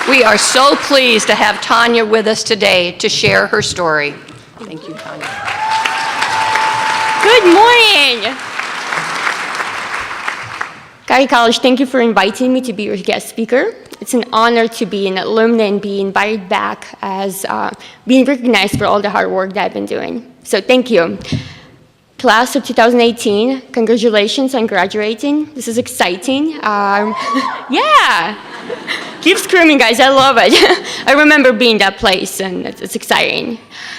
We are so pleased to have Tanya with us today to share her story. Thank you, Tanya. Good morning. Cottey College, thank you for inviting me to be your guest speaker. It's an honor to be an alumna and be invited back as being recognized for all the hard work that I've been doing. So thank you. Class of 2018, congratulations on graduating. This is exciting. Yeah. Keep screaming, guys. I love it. I remember being that place, and it's exciting.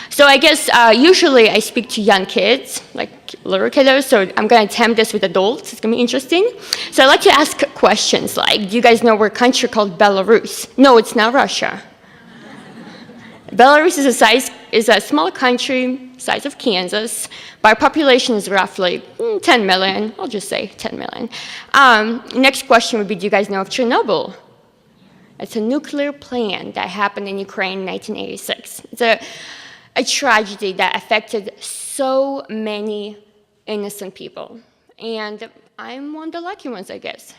So I guess usually I speak to young kids, like little kiddos, so I'm going to attempt this with adults. It's going to be interesting. So I like to ask questions like, do you guys know where a country called Belarus? No, it's not Russia. Belarus is a small country, size of Kansas. By population is roughly 10 million. I'll just say 10 million. Next question would be, do you guys know of Chernobyl? It's a nuclear plant that happened in Ukraine in 1986. It's a tragedy that affected so many innocent people. And I'm one of the lucky ones, I guess.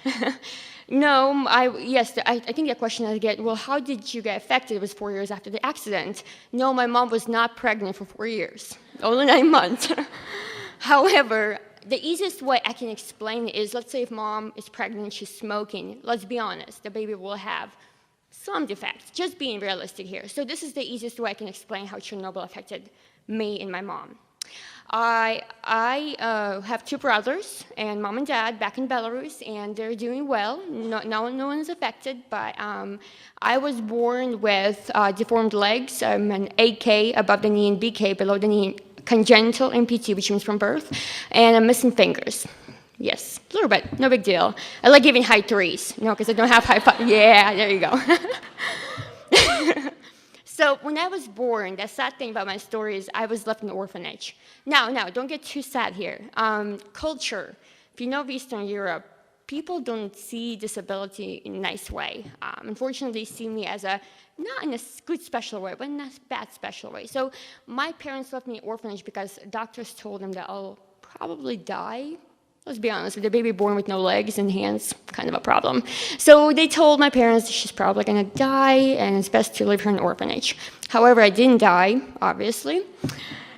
No, yes, I think the question I get, well, how did you get affected? It was 4 years after the accident. No, my mom was not pregnant for 4 years, only 9 months. However, the easiest way I can explain it is, let's say if mom is pregnant, she's smoking, let's be honest, the baby will have some defects, just being realistic here. So this is the easiest way I can explain how Chernobyl affected me and my mom. I have two brothers and mom and dad back in Belarus, and they're doing well. No one is affected, but I was born with deformed legs. I'm an AK above the knee and BK below the knee, congenital amputee, which means from birth, and I'm missing fingers. Yes, a little bit, no big deal. I like giving high threes, because I don't have high five. Yeah, there you go. So when I was born, the sad thing about my story is I was left in an orphanage. Now, don't get too sad here. Culture, if you know of Eastern Europe, people don't see disability in a nice way. Unfortunately, they see me as not in a good special way, but in a bad special way. So my parents left me in an orphanage because doctors told them that I'll probably die. Let's be honest, with a baby born with no legs and hands, kind of a problem. So they told my parents she's probably gonna die and it's best to leave her in an orphanage. However, I didn't die, obviously.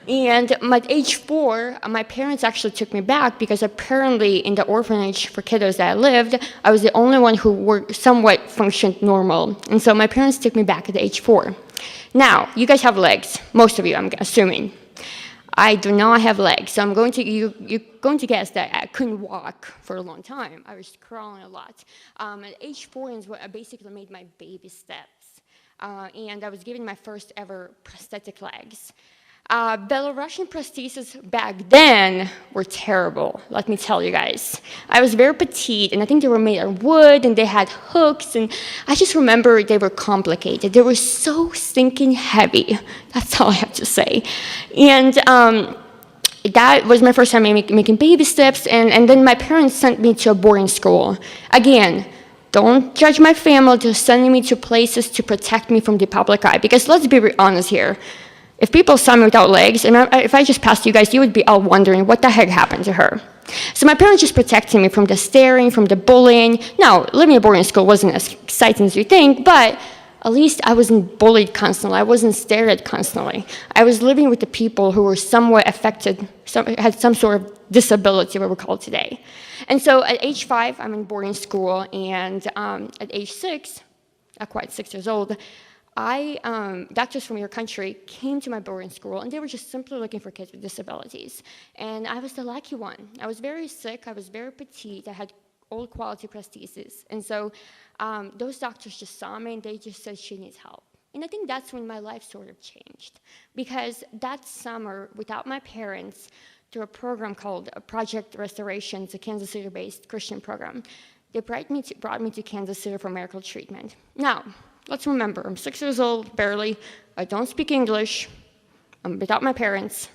And at age 4, my parents actually took me back because apparently in the orphanage for kiddos that I lived, I was the only one who somewhat functioned normal. And so my parents took me back at age 4. Now, you guys have legs, most of you, I'm assuming. I do not have legs, so you're going to guess that I couldn't walk for a long time. I was crawling a lot. At age 4 is what I basically made my baby steps, and I was given my first ever prosthetic legs. Belarusian prostheses back then were terrible, let me tell you guys. I was very petite, and I think they were made of wood, and they had hooks, and I just remember they were complicated. They were so stinking heavy. That's all I have to say. And that was my first time making baby steps, and then my parents sent me to a boarding school. Again, don't judge my family to sending me to places to protect me from the public eye, because let's be honest here. If people saw me without legs, and if I just passed you guys, you would be all wondering what the heck happened to her. So my parents just protected me from the staring, from the bullying. Now, living in boarding school wasn't as exciting as you think, but at least I wasn't bullied constantly. I wasn't stared at constantly. I was living with the people who were somewhat affected, had some sort of disability, what we call it today. And so at age 5, I'm in boarding school, and at age 6, not quite 6 years old, doctors from your country came to my boarding school, and they were just simply looking for kids with disabilities. And I was the lucky one. I was very sick. I was very petite. I had old quality prostheses. And so those doctors just saw me, and they just said she needs help. And I think that's when my life sort of changed. Because that summer, without my parents, through a program called Project Restoration, it's a Kansas City-based Christian program, they brought me to Kansas City for medical treatment. Now, let's remember, I'm 6 years old, barely. I don't speak English. I'm without my parents,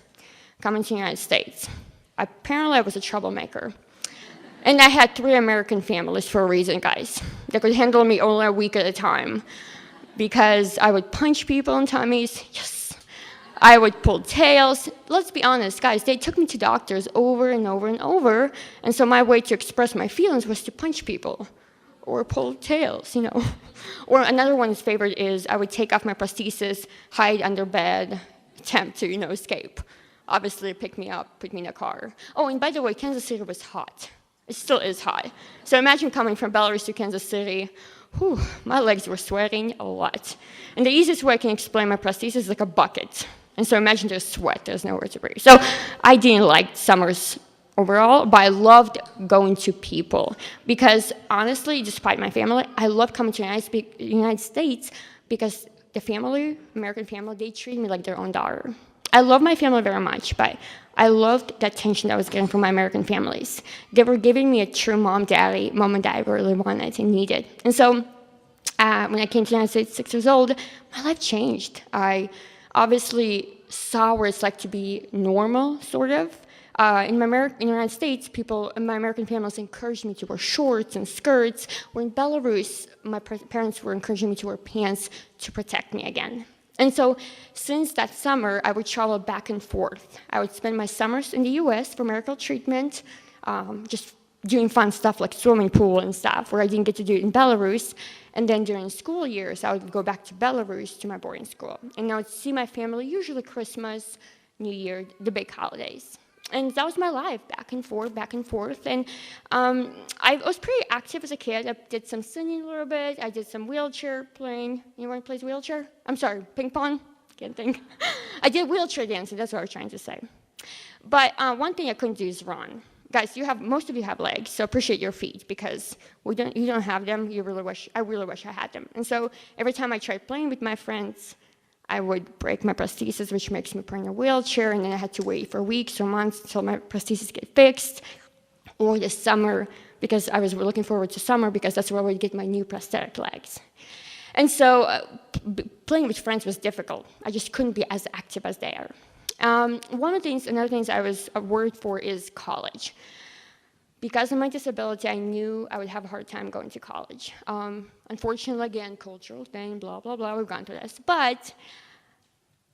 coming to the United States. Apparently, I was a troublemaker. And I had 3 American families for a reason, guys. They could handle me only a week at a time because I would punch people in tummies. Yes. I would pull tails. Let's be honest, guys, they took me to doctors over and over and over. And so my way to express my feelings was to punch people or pull tails, Or another one's favorite is I would take off my prosthesis, hide under bed, attempt to, escape. Obviously, pick me up, put me in a car. Oh, and by the way, Kansas City was hot. It still is hot. So imagine coming from Belarus to Kansas City. Whew, my legs were sweating a lot. And the easiest way I can explain my prosthesis is like a bucket. And so imagine there's sweat, there's nowhere to breathe. So I didn't like summers overall, but I loved going to people. Because honestly, despite my family, I love coming to the United States because the family, American family, they treat me like their own daughter. I love my family very much, but I loved the attention that I was getting from my American families. They were giving me a true mom and dad really wanted and needed. And so when I came to the United States 6 years old, my life changed. I obviously saw what it's like to be normal, sort of. In the United States, people in my American families encouraged me to wear shorts and skirts, where in Belarus, my parents were encouraging me to wear pants to protect me again. And so since that summer, I would travel back and forth. I would spend my summers in the US for medical treatment, just doing fun stuff like swimming pool and stuff, where I didn't get to do it in Belarus. And then during school years, I would go back to Belarus to my boarding school. And I would see my family, usually Christmas, New Year, the big holidays. And that was my life, back and forth, back and forth. And I was pretty active as a kid. I did some singing a little bit. I did some wheelchair playing. Anyone plays wheelchair? I'm sorry, ping pong? Can't think. I did wheelchair dancing, that's what I was trying to say. But one thing I couldn't do is run. Guys, most of you have legs, so appreciate your feet, because you don't have them. I really wish I had them. And so every time I tried playing with my friends, I would break my prosthesis, which makes me put in a wheelchair, and then I had to wait for weeks or months until my prosthesis get fixed. Or the summer, because I was looking forward to summer, because that's where I would get my new prosthetic legs. And so playing with friends was difficult. I just couldn't be as active as they are. Another thing I was worried for is college. Because of my disability, I knew I would have a hard time going to college. Unfortunately, again, cultural thing, blah, blah, blah, we've gone through this. But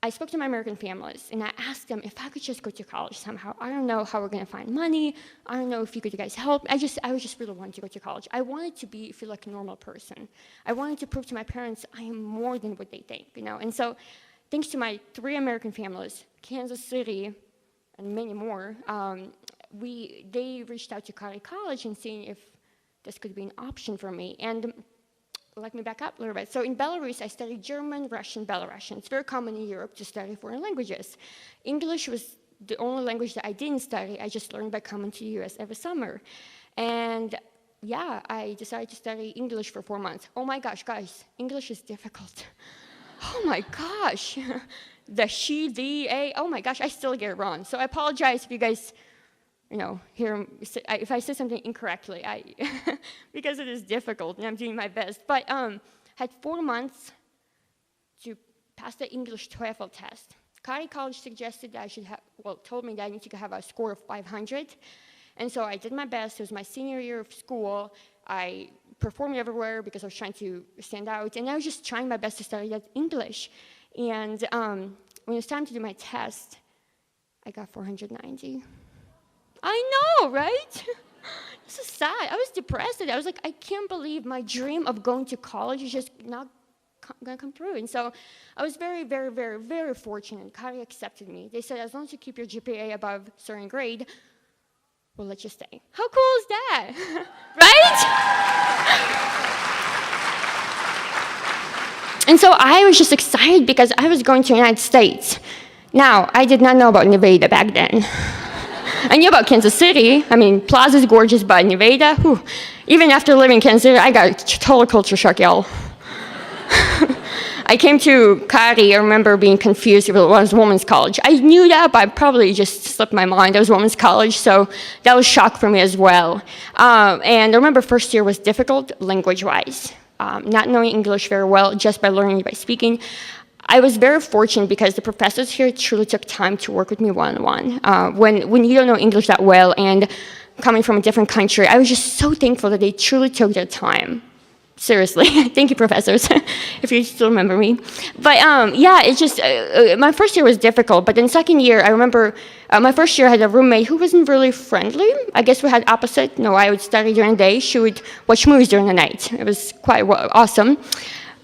I spoke to my American families, and I asked them if I could just go to college somehow. I don't know how we're going to find money. I don't know if you guys help. I just really wanted to go to college. I wanted to feel like a normal person. I wanted to prove to my parents I am more than what they think, And so thanks to my 3 American families, Kansas City, and many more, they reached out to Cottey College and seeing if this could be an option for me. And let me back up a little bit. So in Belarus, I studied German, Russian, Belarusian. It's very common in Europe to study foreign languages. English was the only language that I didn't study. I just learned by coming to the US every summer. And yeah, I decided to study English for 4 months. Oh my gosh, guys, English is difficult. Oh my gosh. The she, the, a, oh my gosh, I still get it wrong. So I apologize if you guys if I say something incorrectly, because it is difficult and I'm doing my best. But had 4 months to pass the English TOEFL test. Cottey College suggested that told me that I need to have a score of 500. And so I did my best. It was my senior year of school. I performed everywhere because I was trying to stand out. And I was just trying my best to study that English. And when it was time to do my test, I got 490. I know, right? This is sad. I was depressed. I was like, I can't believe my dream of going to college is just not going to come through. And so I was very, very, very, very fortunate. Cottey accepted me. They said, as long as you keep your GPA above a certain grade, we'll let you stay. How cool is that? Right? And so I was just excited because I was going to the United States. Now, I did not know about Nevada back then. I knew about Kansas City. I mean, Plaza's gorgeous, but Nevada, whew. Even after living in Kansas City, I got a total culture shock, y'all. I came to Cottey. I remember being confused if it was women's college. I knew that, but I probably just slipped my mind. It was women's college, so that was shock for me as well. And I remember first year was difficult language-wise, not knowing English very well, just by learning by speaking. I was very fortunate because the professors here truly took time to work with me one-on-one. When you don't know English that well and coming from a different country, I was just so thankful that they truly took their time Seriously, thank you, professors, if you still remember me. But yeah, it's just, my first year was difficult, but then second year, I remember my first year I had a roommate who wasn't really friendly. I guess we had opposite. No, I would study during the day, she would watch movies during the night. It was quite awesome.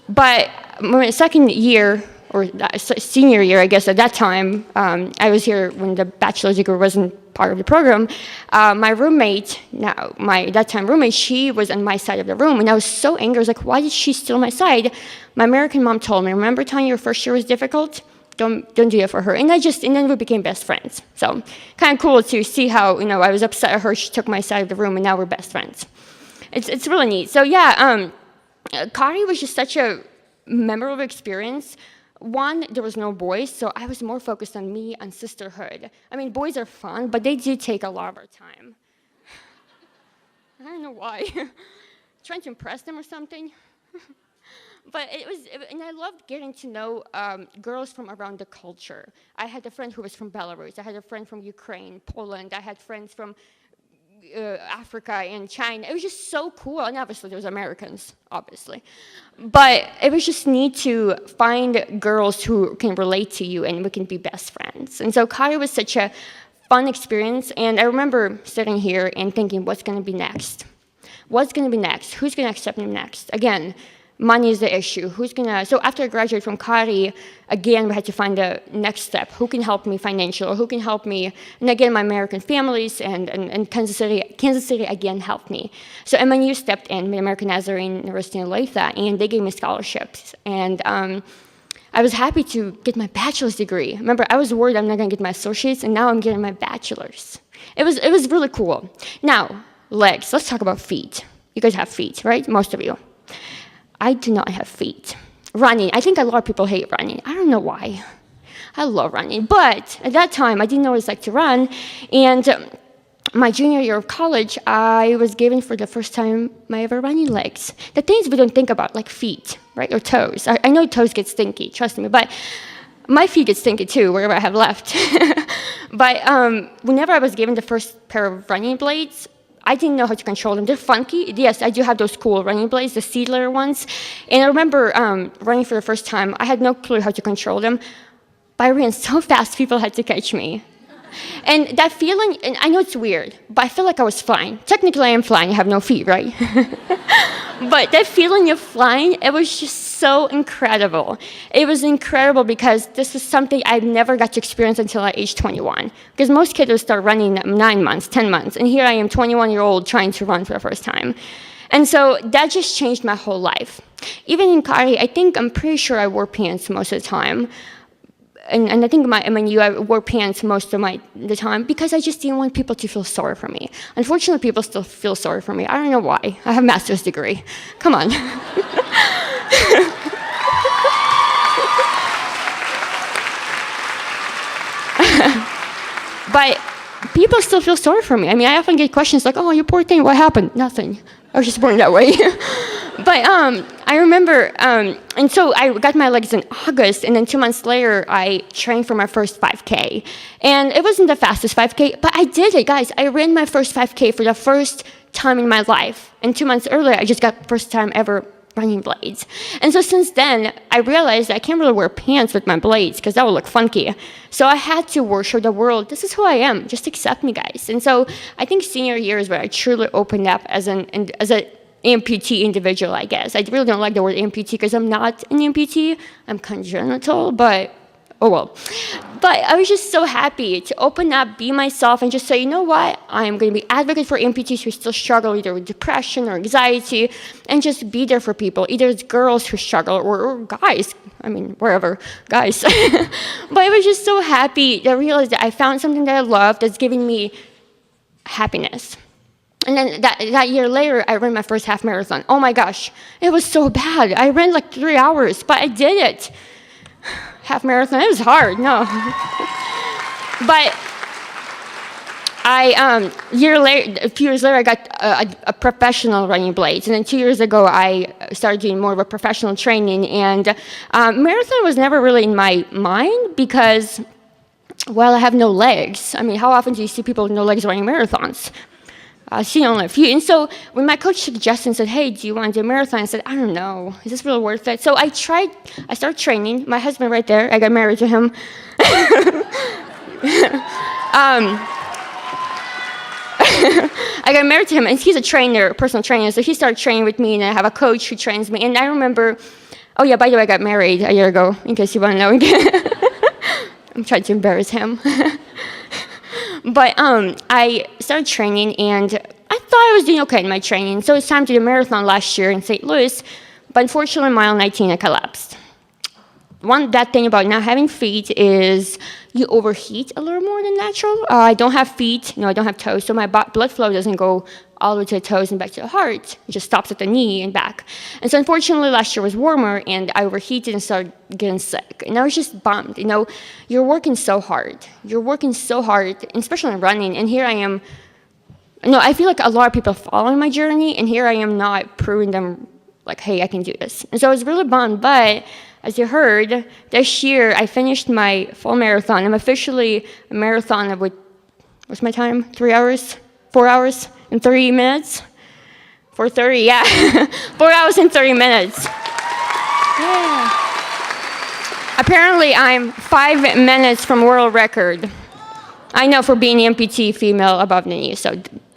But my second year, or senior year, I guess, at that time, I was here when the bachelor's degree wasn't part of the program. My roommate, that time roommate, she was on my side of the room, and I was so angry. I was like, why did she steal my side? My American mom told me, remember, Tanya, your first year was difficult? Don't do it for her. And then we became best friends. So kind of cool to see how, I was upset at her, she took my side of the room, and now we're best friends. It's really neat. So yeah, Cottey was just such a memorable experience. One, there was no boys, so I was more focused on me and sisterhood. I mean, boys are fun, but they do take a lot of our time. I don't know why. Trying to impress them or something. But and I loved getting to know girls from around the culture. I had a friend who was from Belarus. I had a friend from Ukraine, Poland. I had friends from Africa and China. It was just so cool. And obviously there was Americans, obviously. But it was just neat to find girls who can relate to you and we can be best friends. And so Cottey was such a fun experience. And I remember sitting here and thinking, what's going to be next? What's going to be next? Who's going to accept me next? Again, money is the issue. So after I graduated from Cottey, again, we had to find the next step. Who can help me financially? Who can help me? And again, my American families and Kansas City again helped me. So MNU stepped in, the American Nazarene University in Olathe, and they gave me scholarships. And I was happy to get my bachelor's degree. Remember, I was worried I'm not going to get my associate's, and now I'm getting my bachelor's. It was really cool. Now, legs. Let's talk about feet. You guys have feet, right? Most of you. I do not have feet. Running, I think a lot of people hate running. I don't know why. I love running. But at that time, I didn't know what it's like to run. And my junior year of college, I was given for the first time my ever running legs. The things we don't think about, like feet, right, or toes. I know toes get stinky, trust me, but my feet get stinky too, wherever I have left. But whenever I was given the first pair of running blades, I didn't know how to control them. They're funky. Yes, I do have those cool running blades, the Seedler ones. And I remember running for the first time. I had no clue how to control them. But I ran so fast, people had to catch me. And that feeling, and I know it's weird, but I feel like I was flying. Technically, I am flying. I have no feet, right? But that feeling of flying, it was just so incredible. It was incredible because this is something I never got to experience until I age 21. Because most kids will start running at 9 months, 10 months, and here I am, 21-year-old, trying to run for the first time. And so that just changed my whole life. Even in Cottey, I'm pretty sure I wore pants most of the time. And I think I wore pants most of the time because I just didn't want people to feel sorry for me. Unfortunately, people still feel sorry for me. I don't know why. I have a master's degree. Come on. But people still feel sorry for me. I mean, I often get questions like, oh, you poor thing, what happened? Nothing. I was just born that way. But I remember, and so I got my legs in August, and then 2 months later, I trained for my first 5K. And it wasn't the fastest 5K, but I did it, guys. I ran my first 5K for the first time in my life. And 2 months earlier, I just got first time ever running blades. And so since then, I realized I can't really wear pants with my blades because that would look funky. So I had to show the world, this is who I am. Just accept me, guys. And so I think senior year is where I truly opened up as an amputee individual, I guess. I really don't like the word amputee because I'm not an amputee. I'm congenital, but oh well. But I was just so happy to open up, be myself, and just say, you know what? I'm going to be advocate for amputees who still struggle either with depression or anxiety, and just be there for people. Either it's girls who struggle or guys. I mean, wherever, guys. But I was just so happy to realize that I found something that I love that's giving me happiness. And then that year later, I ran my first half marathon. Oh my gosh, it was so bad. I ran like 3 hours, but I did it. Half marathon, it was hard, no. But a few years later, I got a professional running blades. And then 2 years ago, I started doing more of a professional training. And marathon was never really in my mind because, well, I have no legs. I mean, how often do you see people with no legs running marathons? seen only a few. And so when my coach suggested and said, hey, do you want to do a marathon? I said, I don't know. Is this really worth it? So I started training. My husband right there, I got married to him. I got married to him, and he's a trainer, personal trainer, so he started training with me, and I have a coach who trains me. And I remember, oh yeah, by the way, I got married a year ago, in case you want to know. I'm trying to embarrass him. But I started training, and I thought I was doing okay in my training. So it's time to do a marathon last year in St. Louis, but unfortunately, mile 19, I collapsed. One bad thing about not having feet is you overheat a little more than natural. I don't have feet, I don't have toes, so my blood flow doesn't go all the way to the toes and back to the heart. It just stops at the knee and back. And so unfortunately, last year was warmer, and I overheated and started getting sick. And I was just bummed. You're working so hard. Especially in running, and here I am. I feel like a lot of people are following my journey, and here I am not proving them, like, hey, I can do this. And so I was really bummed, but as you heard, this year I finished my full marathon. I'm officially a marathoner with, what's my time? 3 hours? 4 hours and 30 minutes? 4:30, yeah. 4 hours and 30 minutes. Yeah. Apparently I'm 5 minutes from world record. I know, for being amputee female above the knee, so,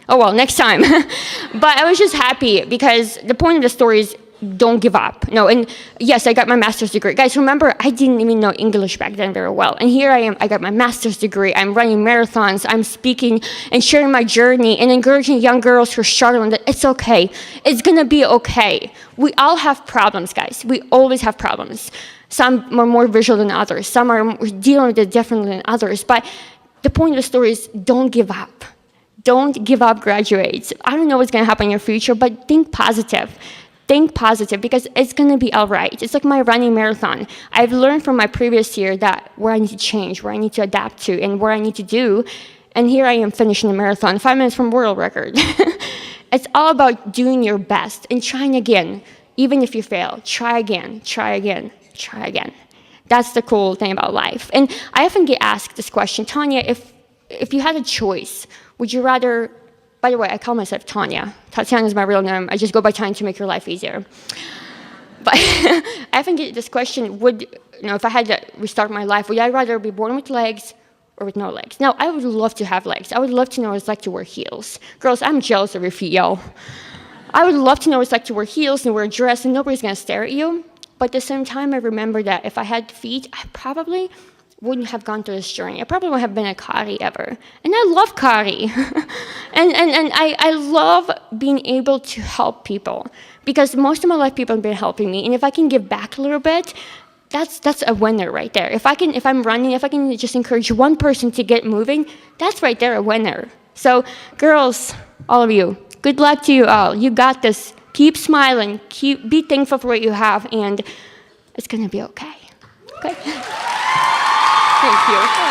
oh well, next time. But I was just happy because the point of the story is, don't give up. And yes, I got my master's degree. Guys, remember, I didn't even know English back then very well. And here I am, I got my master's degree. I'm running marathons. I'm speaking and sharing my journey and encouraging young girls who are struggling that it's okay. It's going to be okay. We all have problems, guys. We always have problems. Some are more visual than others. Some are dealing with it differently than others. But the point of the story is, don't give up. Don't give up, graduates. I don't know what's going to happen in your future, but think positive. Think positive, because it's going to be all right. It's like my running marathon. I've learned from my previous year that where I need to change, where I need to adapt to, and what I need to do. And here I am finishing the marathon, 5 minutes from world record. It's all about doing your best and trying again. Even if you fail, try again, try again, try again. That's the cool thing about life. And I often get asked this question, Tanya, if you had a choice, would you rather... By the way, I call myself Tanya. Tatsiana is my real name. I just go by Tanya to make your life easier. But I often get this question, if I had to restart my life, would I rather be born with legs or with no legs? Now, I would love to have legs. I would love to know what it's like to wear heels. Girls, I'm jealous of your feet, y'all. I would love to know what it's like to wear heels and wear a dress and nobody's going to stare at you. But at the same time, I remember that if I had feet, I probably wouldn't have gone through this journey. I probably wouldn't have been a Cottey ever. And I love Cottey. and I love being able to help people, because most of my life people have been helping me. And if I can give back a little bit, that's a winner right there. If I'm running, if I can just encourage one person to get moving, that's right there a winner. So girls, all of you, good luck to you all. You got this. Keep smiling. Be thankful for what you have, and it's gonna be okay. Okay? Thank you.